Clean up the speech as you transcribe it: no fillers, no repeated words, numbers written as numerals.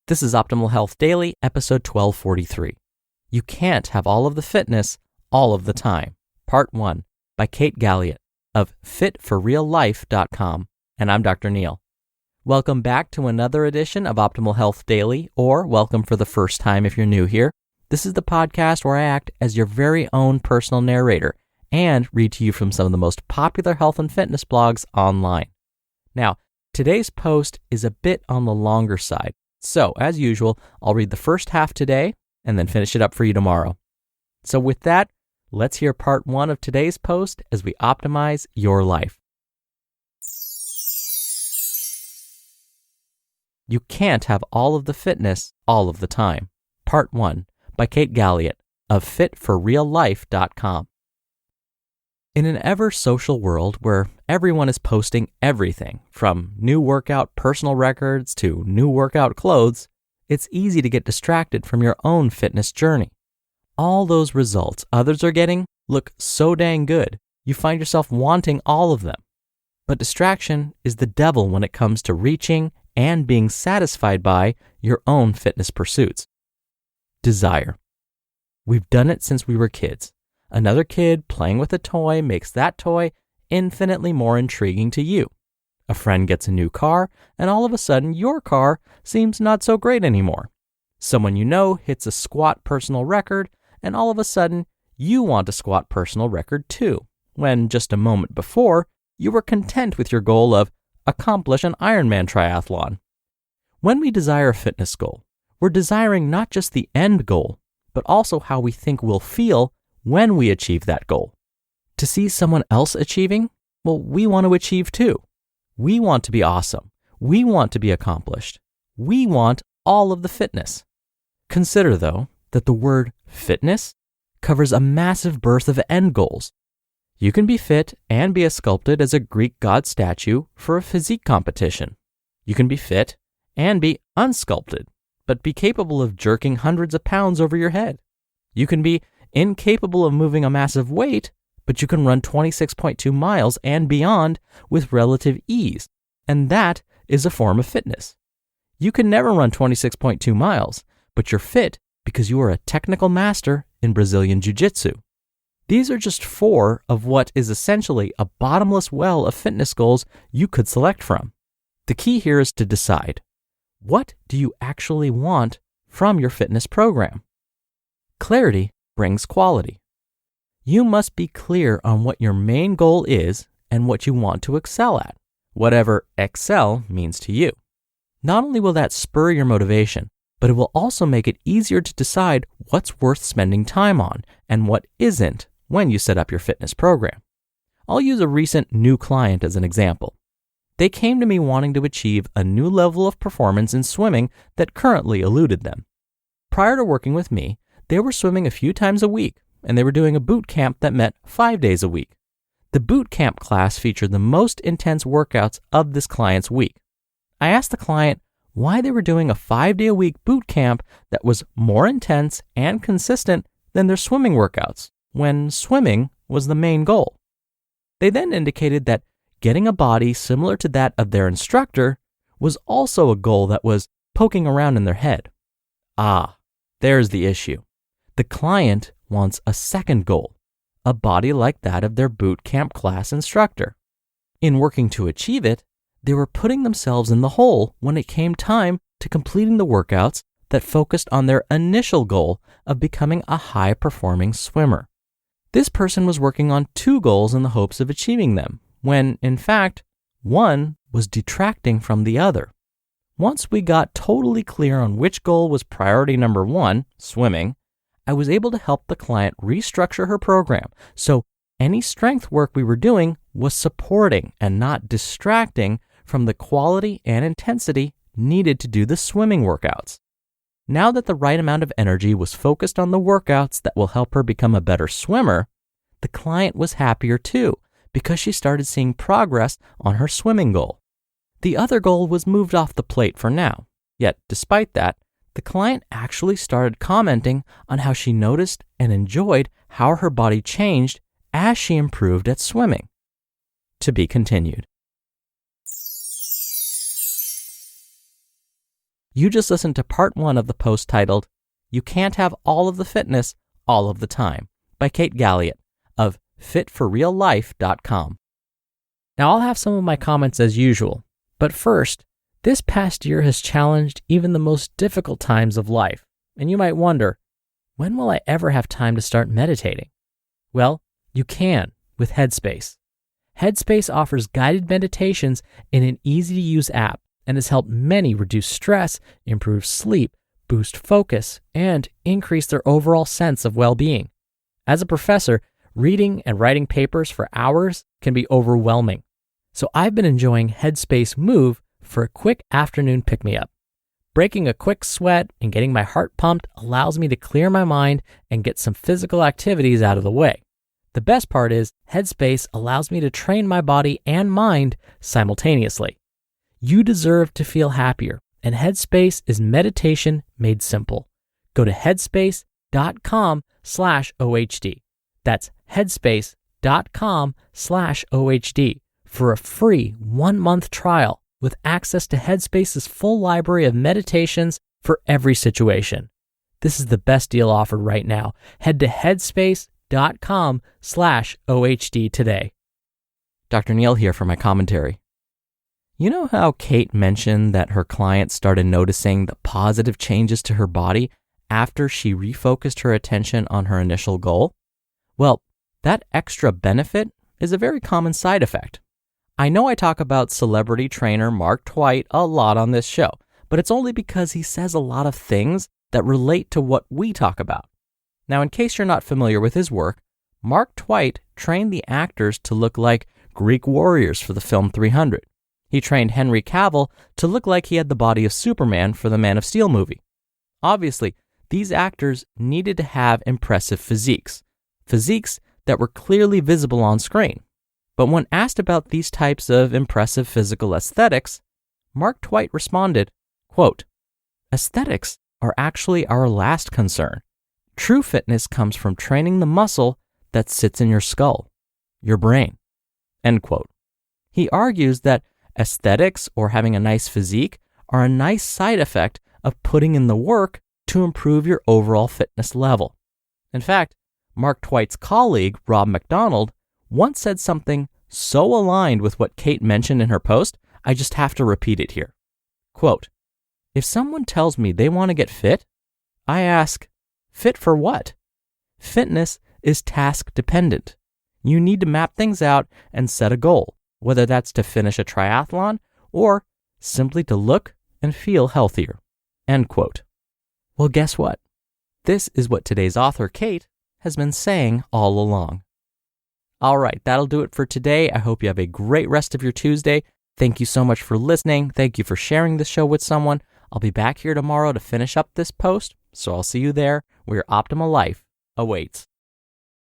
This is Optimal Health Daily, episode 1243. You Can't Have All of the Fitness All of the Time, Part 1, by Galliett of fitforreallife.com. And I'm Dr. Neil. Welcome back to another edition of Optimal Health Daily, or welcome for the first time if you're new here. This is the podcast where I act as your very own personal narrator and read to you from some of the most popular health and fitness blogs online. Now, today's post is a bit on the longer side. So, as usual, I'll read the first half today and then finish it up for you tomorrow. So with that, let's hear part 1 of today's post as we optimize your life. You Can't Have All of the Fitness All of the Time, Part 1, by Galliett of fitforreallife.com. In an ever-social world where everyone is posting everything, from new workout personal records to new workout clothes, it's easy to get distracted from your own fitness journey. All those results others are getting look so dang good, you find yourself wanting all of them. But distraction is the devil when it comes to reaching and being satisfied by your own fitness pursuits. Desire. We've done it since we were kids. Another kid playing with a toy makes that toy infinitely more intriguing to you. A friend gets a new car, and all of a sudden your car seems not so great anymore. Someone you know hits a squat personal record, and all of a sudden you want a squat personal record too, when just a moment before you were content with your goal of accomplish an Ironman triathlon. When we desire a fitness goal, we're desiring not just the end goal, but also how we think we'll feel when we achieve that goal. To see someone else achieving, well, we want to achieve too. We want to be awesome. We want to be accomplished. We want all of the fitness. Consider, though, that the word fitness covers a massive berth of end goals. You can be fit and be as sculpted as a Greek god statue for a physique competition. You can be fit and be unsculpted, but be capable of jerking hundreds of pounds over your head. You can be incapable of moving a massive weight, but you can run 26.2 miles and beyond with relative ease, and that is a form of fitness. You can never run 26.2 miles, but you're fit because you are a technical master in Brazilian Jiu-Jitsu. These are just 4 of what is essentially a bottomless well of fitness goals you could select from. The key here is to decide, what do you actually want from your fitness program? Clarity brings quality. You must be clear on what your main goal is and what you want to excel at, whatever excel means to you. Not only will that spur your motivation, but it will also make it easier to decide what's worth spending time on and what isn't when you set up your fitness program. I'll use a recent new client as an example. They came to me wanting to achieve a new level of performance in swimming that currently eluded them. Prior to working with me, they were swimming a few times a week, and they were doing a boot camp that met 5 days a week. The boot camp class featured the most intense workouts of this client's week. I asked the client why they were doing a 5-day-a-week boot camp that was more intense and consistent than their swimming workouts, when swimming was the main goal. They then indicated that getting a body similar to that of their instructor was also a goal that was poking around in their head. There's the issue. The client wants a second goal, a body like that of their boot camp class instructor. In working to achieve it, they were putting themselves in the hole when it came time to completing the workouts that focused on their initial goal of becoming a high-performing swimmer. This person was working on 2 goals in the hopes of achieving them, when, in fact, one was detracting from the other. Once we got totally clear on which goal was priority number 1, swimming, I was able to help the client restructure her program so any strength work we were doing was supporting and not distracting from the quality and intensity needed to do the swimming workouts. Now that the right amount of energy was focused on the workouts that will help her become a better swimmer, the client was happier too because she started seeing progress on her swimming goal. The other goal was moved off the plate for now, yet despite that, the client actually started commenting on how she noticed and enjoyed how her body changed as she improved at swimming. To be continued. You just listened to part 1 of the post titled, "You Can't Have All of the Fitness All of the Time" by Kate Galliett of fitforreallife.com. Now I'll have some of my comments as usual, but first, this past year has challenged even the most difficult times of life, and you might wonder, when will I ever have time to start meditating? Well, you can with Headspace. Headspace offers guided meditations in an easy-to-use app and has helped many reduce stress, improve sleep, boost focus, and increase their overall sense of well-being. As a professor, reading and writing papers for hours can be overwhelming. So I've been enjoying Headspace Move for a quick afternoon pick-me-up. Breaking a quick sweat and getting my heart pumped allows me to clear my mind and get some physical activities out of the way. The best part is Headspace allows me to train my body and mind simultaneously. You deserve to feel happier, and Headspace is meditation made simple. Go to headspace.com/OHD. That's headspace.com/OHD for a free 1-month trial with access to Headspace's full library of meditations for every situation. This is the best deal offered right now. Head to headspace.com/OHD today. Dr. Neil here for my commentary. You know how Kate mentioned that her client started noticing the positive changes to her body after she refocused her attention on her initial goal? Well, that extra benefit is a very common side effect. I know I talk about celebrity trainer Mark Twight a lot on this show, but it's only because he says a lot of things that relate to what we talk about. Now, in case you're not familiar with his work, Mark Twight trained the actors to look like Greek warriors for the film 300. He trained Henry Cavill to look like he had the body of Superman for the Man of Steel movie. Obviously, these actors needed to have impressive physiques that were clearly visible on screen. But when asked about these types of impressive physical aesthetics, Mark Twight responded, quote, "Aesthetics are actually our last concern. True fitness comes from training the muscle that sits in your skull, your brain." End quote. He argues that aesthetics or having a nice physique are a nice side effect of putting in the work to improve your overall fitness level. In fact, Mark Twight's colleague, Rob McDonald, once said something so aligned with what Kate mentioned in her post, I just have to repeat it here. Quote, "If someone tells me they want to get fit, I ask, fit for what? Fitness is task dependent. You need to map things out and set a goal, whether that's to finish a triathlon or simply to look and feel healthier." End quote. Well, guess what? This is what today's author, Kate, has been saying all along. All right, that'll do it for today. I hope you have a great rest of your Tuesday. Thank you so much for listening. Thank you for sharing this show with someone. I'll be back here tomorrow to finish up this post, so I'll see you there where your optimal life awaits.